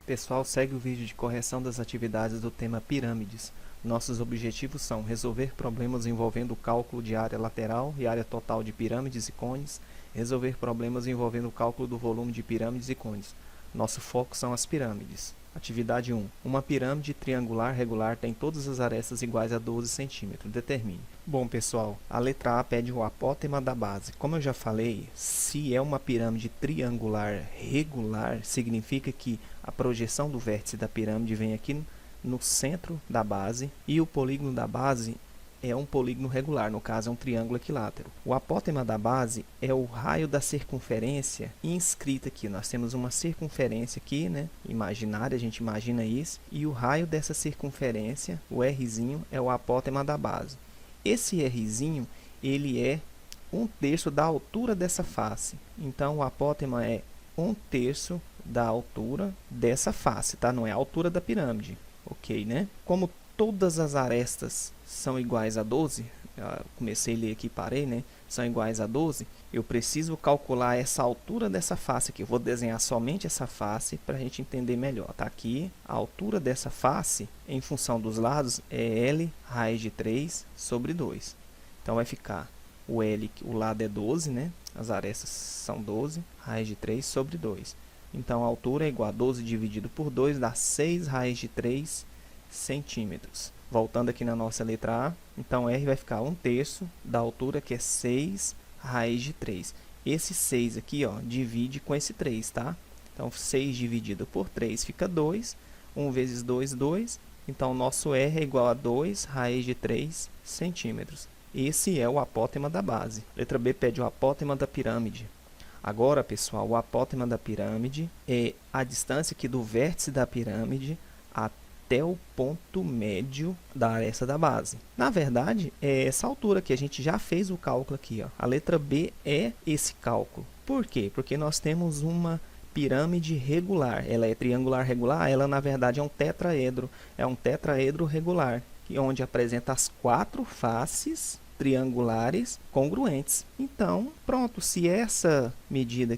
Pessoal, segue o vídeo de correção das atividades do tema pirâmides. Nossos objetivos são resolver problemas envolvendo o cálculo de área lateral e área total de pirâmides e cones, resolver problemas envolvendo o cálculo do volume de pirâmides e cones. Nosso foco são as pirâmides. Atividade 1. Uma pirâmide triangular regular tem todas as arestas iguais a 12 centímetros. Determine. Bom, pessoal, a letra A pede o apótema da base. Como eu já falei, se é uma pirâmide triangular regular, significa que a projeção do vértice da pirâmide vem aqui no centro da base e o polígono da base é um polígono regular, no caso é um triângulo equilátero. O apótema da base é o raio da circunferência inscrita aqui. Nós temos uma circunferência aqui, né, imaginária, a gente imagina isso, e o raio dessa circunferência, o Rzinho, é o apótema da base. Esse Rzinho, ele é 1/3 da altura dessa face. Então, o apótema é 1/3 da altura dessa face, tá? Não é a altura da pirâmide, ok, né? Como todas as arestas são iguais a 12, comecei a ler aqui e parei, né? São iguais a 12, eu preciso calcular essa altura dessa face aqui. Eu vou desenhar somente essa face para a gente entender melhor. Tá aqui, a altura dessa face, em função dos lados, é L raiz de 3 sobre 2. Então, vai ficar o L, o lado é 12, né? As arestas são 12, raiz de 3 sobre 2. Então, a altura é igual a 12 dividido por 2, dá 6 raiz de 3 centímetros. Voltando aqui na nossa letra A, então R vai ficar 1/3 da altura, que é 6 raiz de 3. Esse 6 aqui, ó, divide com esse 3, tá? Então, 6 dividido por 3 fica 2. 1 vezes 2, 2. Então, nosso R é igual a 2 raiz de 3 centímetros. Esse é o apótema da base. Letra B pede o apótema da pirâmide. Agora, pessoal, o apótema da pirâmide é a distância aqui do vértice da pirâmide até o ponto médio da aresta da base. Na verdade, é essa altura que a gente já fez o cálculo aqui, ó. A letra B é esse cálculo. Por quê? Porque nós temos uma pirâmide regular. Ela é triangular regular, ela na verdade é um tetraedro. É um tetraedro regular, onde apresenta as 4 faces triangulares congruentes. Então, pronto, se essa medida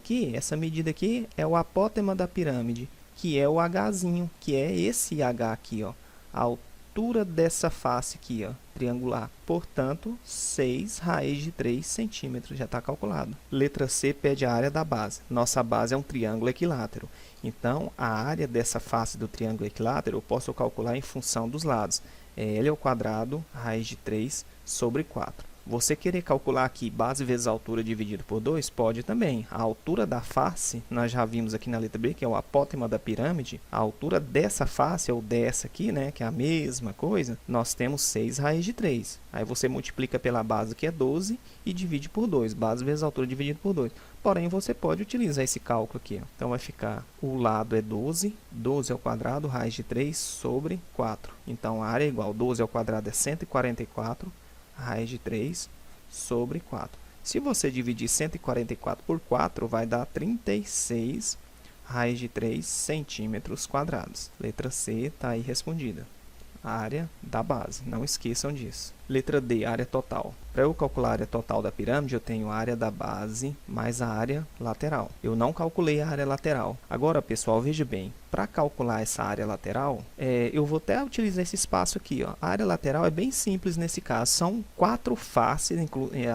aqui é o apótema da pirâmide, que é o Hzinho, que é esse H aqui, ó, a altura dessa face aqui, ó, triangular. Portanto, 6 raiz de 3 centímetros, já está calculado. Letra C pede a área da base. Nossa base é um triângulo equilátero. Então, a área dessa face do triângulo equilátero eu posso calcular em função dos lados. É L ao quadrado, raiz de 3 sobre 4. Você querer calcular aqui base vezes altura dividido por 2, pode também. A altura da face, nós já vimos aqui na letra B, que é o apótema da pirâmide. A altura dessa face, ou dessa aqui, né, que é a mesma coisa, nós temos 6 raiz de 3. Aí você multiplica pela base, que é 12, e divide por 2. Base vezes altura dividido por 2. Porém, você pode utilizar esse cálculo aqui, ó. Então, vai ficar, o lado é 12, 12 ao quadrado, raiz de 3 sobre 4. Então, a área é igual, 12 ao quadrado é 144, raiz de 3 sobre 4. Se você dividir 144 por 4, vai dar 36 raiz de 3 centímetros quadrados. Letra C está aí respondida. A área da base, não esqueçam disso. Letra D, área total. Para eu calcular a área total da pirâmide, eu tenho a área da base mais a área lateral. Eu não calculei a área lateral. Agora, pessoal, veja bem, para calcular essa área lateral, eu vou até utilizar esse espaço aqui, ó. A área lateral é bem simples nesse caso. São 4 faces,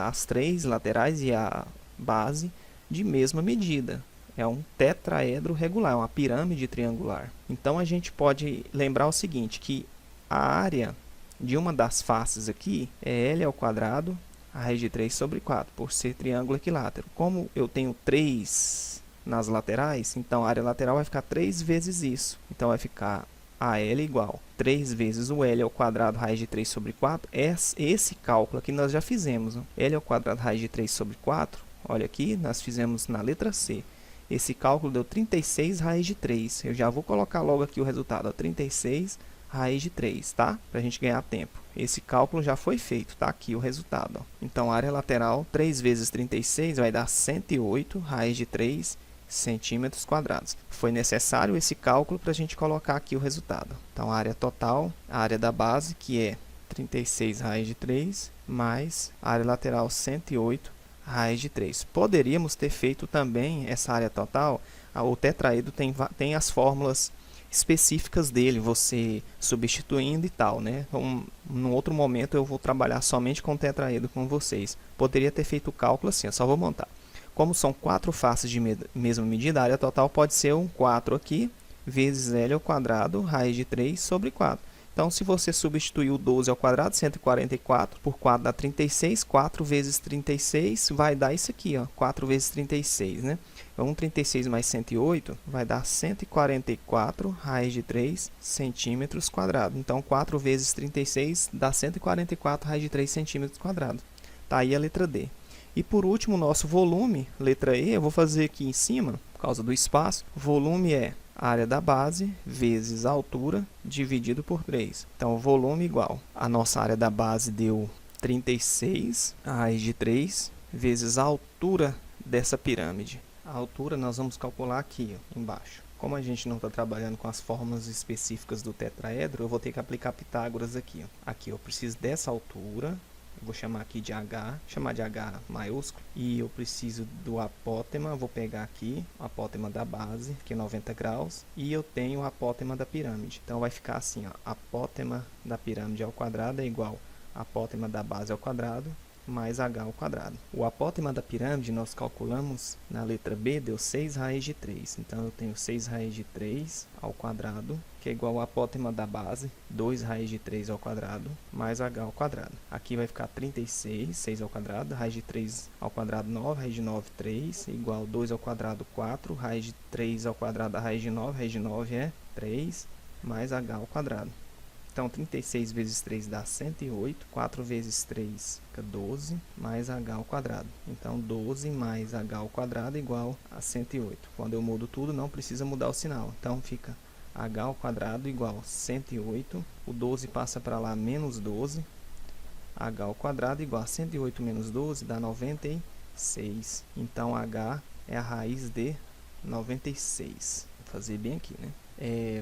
as 3 laterais e a base, de mesma medida. É um tetraedro regular, é uma pirâmide triangular. Então, a gente pode lembrar o seguinte, que a área de uma das faces aqui é L ao quadrado, raiz de 3 sobre 4, por ser triângulo equilátero. Como eu tenho 3 nas laterais, então a área lateral vai ficar 3 vezes isso. Então, vai ficar AL igual 3 vezes o L ao quadrado, raiz de 3 sobre 4. Esse cálculo aqui nós já fizemos, ó. L ao quadrado, raiz de 3 sobre 4. Olha aqui, nós fizemos na letra C. Esse cálculo deu 36 raiz de 3. Eu já vou colocar logo aqui o resultado, ó, 36 raiz de 3, tá? Para a gente ganhar tempo. Esse cálculo já foi feito, tá? Aqui o resultado, ó. Então, a área lateral, 3 vezes 36, vai dar 108 raiz de 3 centímetros quadrados. Foi necessário esse cálculo para a gente colocar aqui o resultado. Então, a área total, a área da base, que é 36 raiz de 3, mais a área lateral, 108 raiz de 3. Poderíamos ter feito também essa área total. O tetraedro tem as fórmulas específicas dele, você substituindo e tal, né? Então, num outro momento eu vou trabalhar somente com tetraedro com vocês. Poderia ter feito o cálculo assim, eu só vou montar. Como são 4 faces de mesma medida, a área total pode ser um 4 aqui, vezes L ao quadrado, raiz de 3 sobre 4. Então, se você substituir o 12 ao quadrado, 144, por 4 dá 36, 4 vezes 36 vai dar isso aqui, ó, 4 vezes 36, né? Então, 36 mais 108 vai dar 144 raiz de 3 centímetros quadrados. Então, 4 vezes 36 dá 144 raiz de 3 centímetros quadrados. Tá aí a letra D. E por último, o nosso volume, letra E, eu vou fazer aqui em cima, por causa do espaço. Volume é a área da base vezes a altura dividido por 3. Então, o volume igual. A nossa área da base deu 36, a raiz de 3, vezes a altura dessa pirâmide. A altura nós vamos calcular aqui, ó, embaixo. Como a gente não está trabalhando com as fórmulas específicas do tetraedro, eu vou ter que aplicar Pitágoras aqui. Ó. Aqui eu preciso dessa altura. Vou chamar aqui de H, chamar de H maiúsculo. E eu preciso do apótema, vou pegar aqui o apótema da base, que é 90 graus. E eu tenho o apótema da pirâmide. Então vai ficar assim, ó, apótema da pirâmide ao quadrado é igual a apótema da base ao quadrado mais H ao quadrado. O apótema da pirâmide nós calculamos na letra B, deu 6 raiz de 3. Então eu tenho 6 raiz de 3 ao quadrado, que é igual ao apótema da base, 2 raiz de 3 ao quadrado, mais H ao quadrado. Aqui vai ficar 36, 6 ao quadrado, raiz de 3 ao quadrado, 9, raiz de 9, 3, igual 2 ao quadrado, 4, raiz de 3 ao quadrado, a raiz de 9 é 3, mais H ao quadrado. Então, 36 vezes 3 dá 108, 4 vezes 3 fica 12, mais H ao quadrado. Então, 12 mais H ao quadrado igual a 108. Quando eu mudo tudo, não precisa mudar o sinal. Então, fica H ao quadrado igual a 108. O 12 passa para lá, menos 12. H ao quadrado igual a 108 menos 12 dá 96. Então, H é a raiz de 96. Vou fazer bem aqui, né?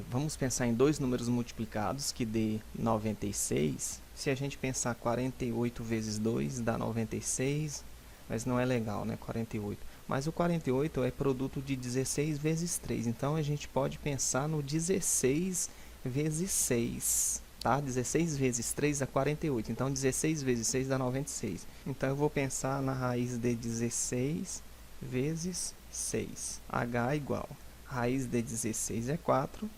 Vamos pensar em dois números multiplicados que dê 96. Se a gente pensar 48 vezes 2 dá 96, mas não é legal, né? 48. Mas o 48 é produto de 16 vezes 3, então a gente pode pensar no 16 vezes 6. Tá? 16 vezes 3 dá 48, então 16 vezes 6 dá 96. Então eu vou pensar na raiz de 16 vezes 6. H igual. Raiz de 16 é 4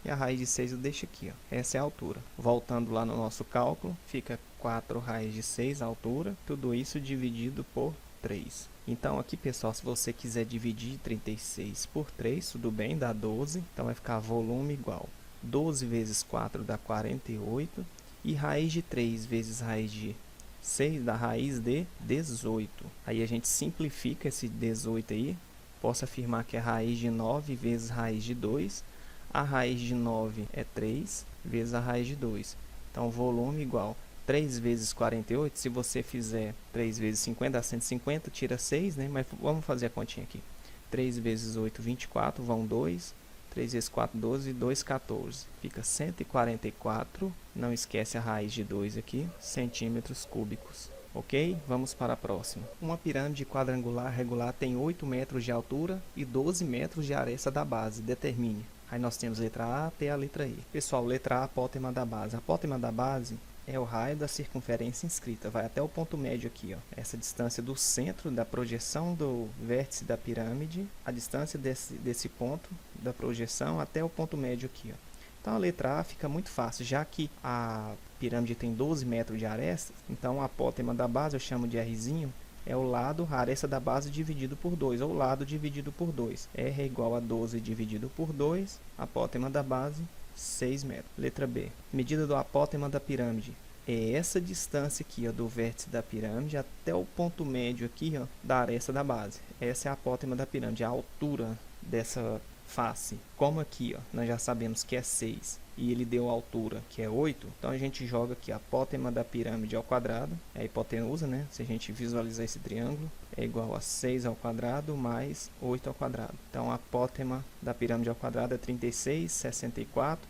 e a raiz de 6 eu deixo aqui. Ó. Essa é a altura. Voltando lá no nosso cálculo, fica 4 raiz de 6 a altura, tudo isso dividido por 3. Então aqui, pessoal, se você quiser dividir 36 por 3, tudo bem, dá 12. Então vai ficar volume igual 12 vezes 4 dá 48 e raiz de 3 vezes raiz de 6 dá raiz de 18. Aí a gente simplifica esse 18 aí. Posso afirmar que é raiz de 9 vezes raiz de 2. A raiz de 9 é 3 vezes a raiz de 2. Então, volume igual 3 vezes 48. Se você fizer 3 vezes 50, dá 150, tira 6, né? Mas vamos fazer a continha aqui. 3 vezes 8, 24, vão 2. 3 vezes 4, 12, 2, 14. Fica 144, não esquece a raiz de 2 aqui, centímetros cúbicos. Ok? Vamos para a próxima. Uma pirâmide quadrangular regular tem 8 metros de altura e 12 metros de aresta da base. Determine. Aí nós temos letra A até a letra E. Pessoal, letra A, apótema da base. A apótema da base é o raio da circunferência inscrita. Vai até o ponto médio aqui. Ó. Essa distância do centro da projeção do vértice da pirâmide. A distância desse ponto da projeção até o ponto médio aqui. Ó. Então, a letra A fica muito fácil, já que a pirâmide tem 12 metros de aresta, então a apótema da base eu chamo de Rzinho, é o lado, a aresta da base dividido por 2, ou lado dividido por 2. R é igual a 12 dividido por 2, apótema da base, 6 metros. Letra B, medida do apótema da pirâmide. É essa distância aqui, ó, do vértice da pirâmide até o ponto médio aqui, ó, da aresta da base. Essa é a apótema da pirâmide, a altura dessa face. Como aqui, ó, nós já sabemos que é 6 e ele deu a altura que é 8, então a gente joga aqui a apótema da pirâmide ao quadrado, é a hipotenusa, né? Se a gente visualizar esse triângulo, é igual a 6 ao quadrado mais 8 ao quadrado. Então a apótema da pirâmide ao quadrado é 36, 64.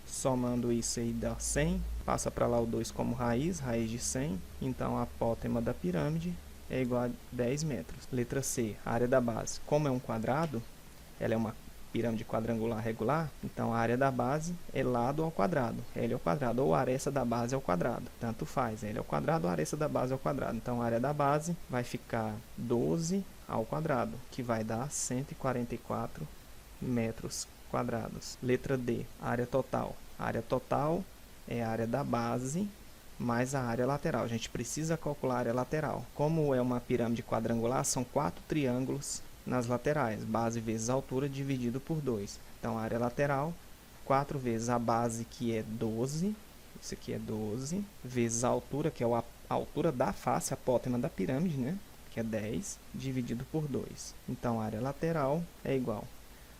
Somando isso aí dá 100, passa para lá o 2 como raiz, raiz de 100, então a apótema da pirâmide é igual a 10 metros. Letra C, área da base. Como é um quadrado, ela é uma pirâmide quadrangular regular, então a área da base é lado ao quadrado, L ao quadrado, ou a aresta da base ao quadrado, tanto faz, L ao quadrado ou a aresta da base ao quadrado. Então a área da base vai ficar 12 ao quadrado, que vai dar 144 metros quadrados. Letra D, área total. A área total é a área da base mais a área lateral. A gente precisa calcular a área lateral. Como é uma pirâmide quadrangular, são 4 triângulos nas laterais. Base vezes altura dividido por 2. Então, a área lateral, 4 vezes a base, que é 12. Isso aqui é 12. Vezes a altura, que é a altura da face, a apótema da pirâmide, né? Que é 10, dividido por 2. Então, a área lateral é igual.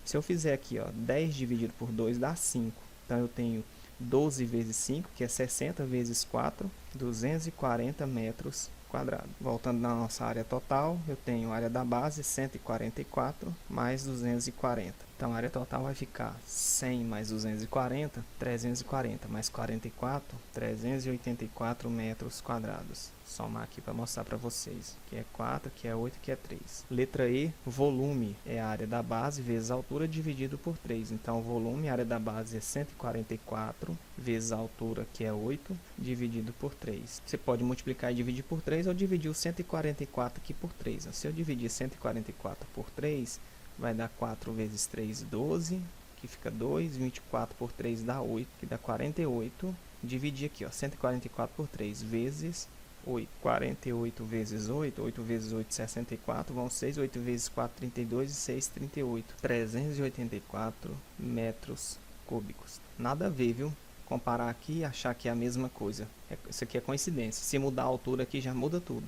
Se eu fizer aqui, ó, 10 dividido por 2 dá 5. Então, eu tenho 12 vezes 5, que é 60 vezes 4, 240 metros quadrados. Voltando na nossa área total, eu tenho a área da base, 144, mais 240. Então, a área total vai ficar 100 mais 240, 340, mais 44, 384 metros quadrados. Somar aqui para mostrar para vocês, que é 4, que é 8, que é 3. Letra E, volume, é a área da base vezes a altura dividido por 3. Então, o volume, a área da base é 144 vezes a altura, que é 8, dividido por 3. Você pode multiplicar e dividir por 3 ou dividir o 144 aqui por 3. Se eu dividir 144 por 3, vai dar 4 vezes 3, 12, que fica 2, 24 por 3 dá 8, que dá 48. Dividir aqui, ó, 144 por 3 vezes 8. 48 vezes 8, 8 vezes 8, 64, vão 6, 8 vezes 4, 32 e 6, 38. 384 metros cúbicos. Nada a ver, viu? Comparar aqui e achar que é a mesma coisa. Isso aqui é coincidência. Se mudar a altura aqui, já muda tudo.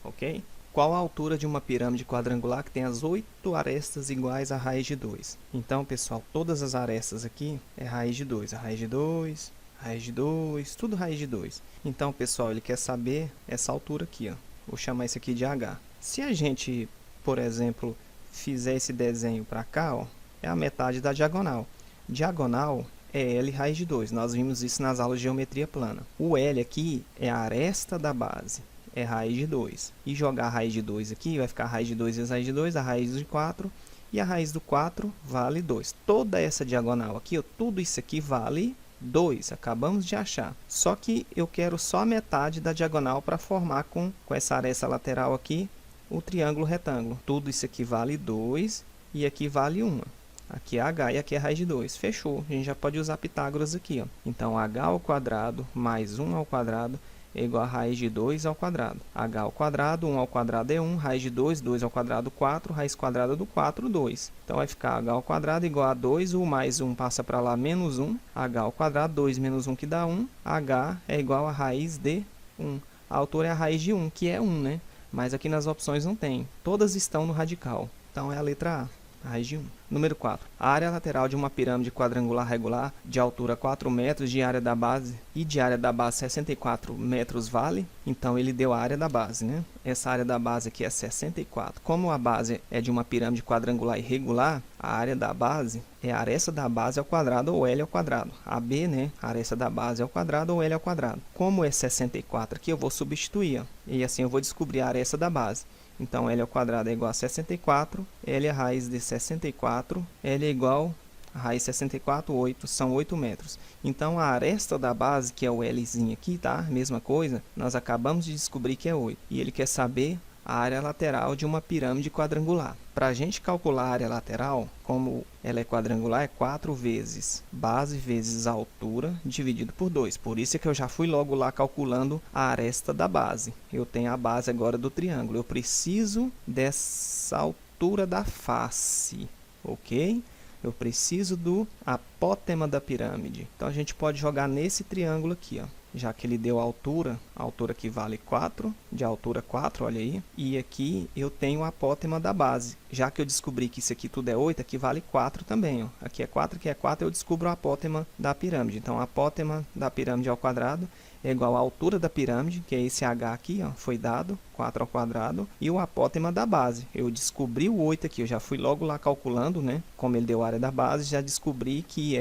Ok? Qual a altura de uma pirâmide quadrangular que tem as 8 arestas iguais à raiz de 2? Então, pessoal, todas as arestas aqui é raiz de 2. A raiz de 2... raiz de 2, tudo raiz de 2. Então, pessoal, ele quer saber essa altura aqui, ó. Vou chamar isso aqui de H. Se a gente, por exemplo, fizer esse desenho para cá, ó, é a metade da diagonal. Diagonal é L raiz de 2. Nós vimos isso nas aulas de geometria plana. O L aqui é a aresta da base. É raiz de 2. E jogar a raiz de 2 aqui, vai ficar a raiz de 2 vezes a raiz de 2, a raiz de 4. E a raiz do 4 vale 2. Toda essa diagonal aqui, ó, tudo isso aqui vale 2, acabamos de achar. Só que eu quero só a metade da diagonal para formar com essa aresta lateral aqui o triângulo retângulo. Tudo isso aqui vale 2 e aqui vale 1. Aqui é H e aqui é raiz de 2. Fechou. A gente já pode usar Pitágoras aqui, ó. Então, H ao quadrado mais 1 ao quadrado é igual a raiz de 2 ao quadrado. H ao quadrado, 1 ao quadrado é 1, raiz de 2, 2 ao quadrado, 4, raiz quadrada do 4, 2. Então, vai ficar H ao quadrado igual a 2, o mais 1 passa para lá, menos 1. H ao quadrado, 2 menos 1, que dá 1. H é igual a raiz de 1. A altura é a raiz de 1, que é 1, né? Mas aqui nas opções não tem. Todas estão no radical. Então, é a letra A, raiz de 1. Número 4. A área lateral de uma pirâmide quadrangular regular de altura 4 metros de área da base e de área da base 64 metros vale? Então, ele deu a área da base, né? Essa área da base aqui é 64. Como a base é de uma pirâmide quadrangular irregular, a área da base é a aresta da base ao quadrado ou L ao quadrado. AB, né? A aresta da base ao quadrado ou L ao quadrado. Como é 64 aqui, eu vou substituir, ó, e assim eu vou descobrir a aresta da base. Então, L ao quadrado é igual a 64, L é a raiz de 64, L é igual a raiz de 64, 8, são 8 metros. Então, a aresta da base, que é o Lzinho aqui, tá? Mesma coisa, nós acabamos de descobrir que é 8. E ele quer saber a área lateral de uma pirâmide quadrangular. Para a gente calcular a área lateral, como ela é quadrangular, é 4 vezes base vezes a altura dividido por 2. Por isso é que eu já fui logo lá calculando a aresta da base. Eu tenho a base agora do triângulo. Eu preciso dessa altura da face, ok? Eu preciso do apótema da pirâmide. Então, a gente pode jogar nesse triângulo aqui, ó. Já que ele deu a altura que vale 4, de altura 4, olha aí. E aqui eu tenho o apótema da base. Já que eu descobri que isso aqui tudo é 8, aqui vale 4 também, ó. Aqui é 4, aqui é 4, eu descubro o apótema da pirâmide. Então, o apótema da pirâmide ao quadrado é igual à altura da pirâmide, que é esse H aqui, ó, foi dado, 4 ao quadrado, e o apótema da base. Eu descobri o 8 aqui, eu já fui logo lá calculando, né? Como ele deu a área da base, já descobri que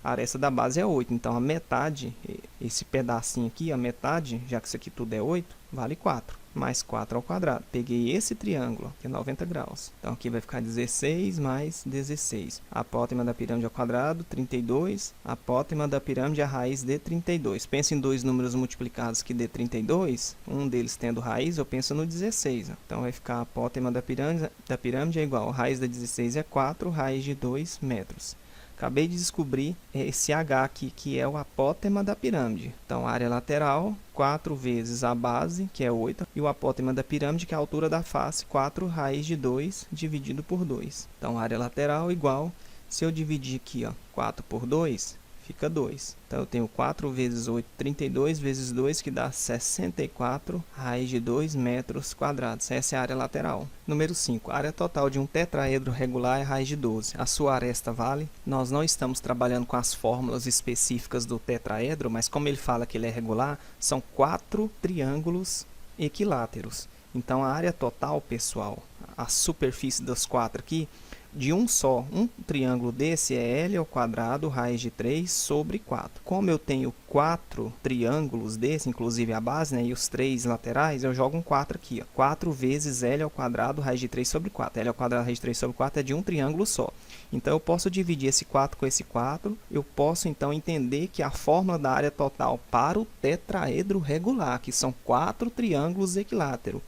a aresta da base é 8. Então, a metade esse pedacinho aqui, a metade, já que isso aqui tudo é 8, vale 4. Mais 4 ao quadrado. Peguei esse triângulo, que é 90 graus. Então, aqui vai ficar 16 mais 16. Apótema da pirâmide ao quadrado, 32. Apótema da pirâmide, a raiz de 32. Pensa em dois números multiplicados que dê 32. Um deles tendo raiz, eu penso no 16. Então, vai ficar apótema da pirâmide é igual. A raiz da 16 é 4, raiz de 2 metros. Acabei de descobrir esse H aqui, que é o apótema da pirâmide. Então, a área lateral, 4 vezes a base, que é 8, e o apótema da pirâmide, que é a altura da face, 4 raiz de 2 dividido por 2. Então, a área lateral igual, se eu dividir aqui, ó, 4 por 2, fica 2. Então, eu tenho 4 vezes 8, 32 vezes 2, que dá 64 raiz de 2 metros quadrados. Essa é a área lateral. Número 5. A área total de um tetraedro regular é raiz de 12. A sua aresta vale? Nós não estamos trabalhando com as fórmulas específicas do tetraedro, mas como ele fala que ele é regular, são 4 triângulos equiláteros. Então, a área total, pessoal, a superfície dos 4 aqui, de um só, um triângulo desse é L ao quadrado raiz de 3 sobre 4. Como eu tenho 4 triângulos desse, inclusive a base, né, e os 3 laterais, eu jogo um 4 aqui. Ó. 4 vezes L ao quadrado raiz de 3 sobre 4. L ao quadrado raiz de 3 sobre 4 é de um triângulo só. Então, eu posso dividir esse 4 com esse 4. Eu posso, então, entender que a fórmula da área total para o tetraedro regular, que são 4 triângulos equiláteros,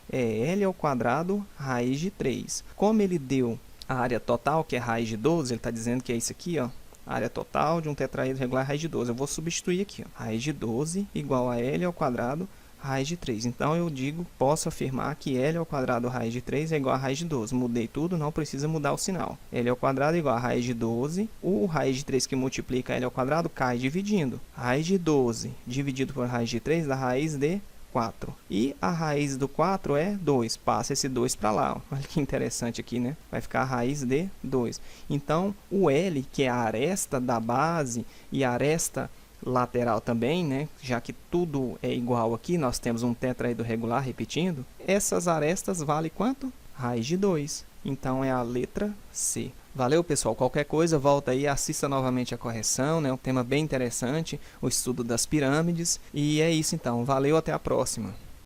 é L ao quadrado raiz de 3. Como ele deu a área total, que é raiz de 12, ele está dizendo que é isso aqui, ó, a área total de um tetraedro regular é raiz de 12. Eu vou substituir aqui, ó, raiz de 12 igual a L ao quadrado raiz de 3. Então, eu posso afirmar que L ao quadrado raiz de 3 é igual a raiz de 12. Mudei tudo, não precisa mudar o sinal. L ao quadrado é igual a raiz de 12. O raiz de 3 que multiplica L ao quadrado cai dividindo. Raiz de 12 dividido por raiz de 3 dá raiz de 4. E a raiz do 4 é 2. Passa esse 2 para lá. Ó. Olha que interessante aqui, né? Vai ficar a raiz de 2. Então, o L, que é a aresta da base e a aresta lateral também, né? Já que tudo é igual aqui, nós temos um tetraedro regular, repetindo. Essas arestas valem quanto? Raiz de 2. Então, é a letra C. Valeu, pessoal. Qualquer coisa, volta aí, assista novamente a correção, né? Um tema bem interessante, o estudo das pirâmides. E é isso, então. Valeu, até a próxima.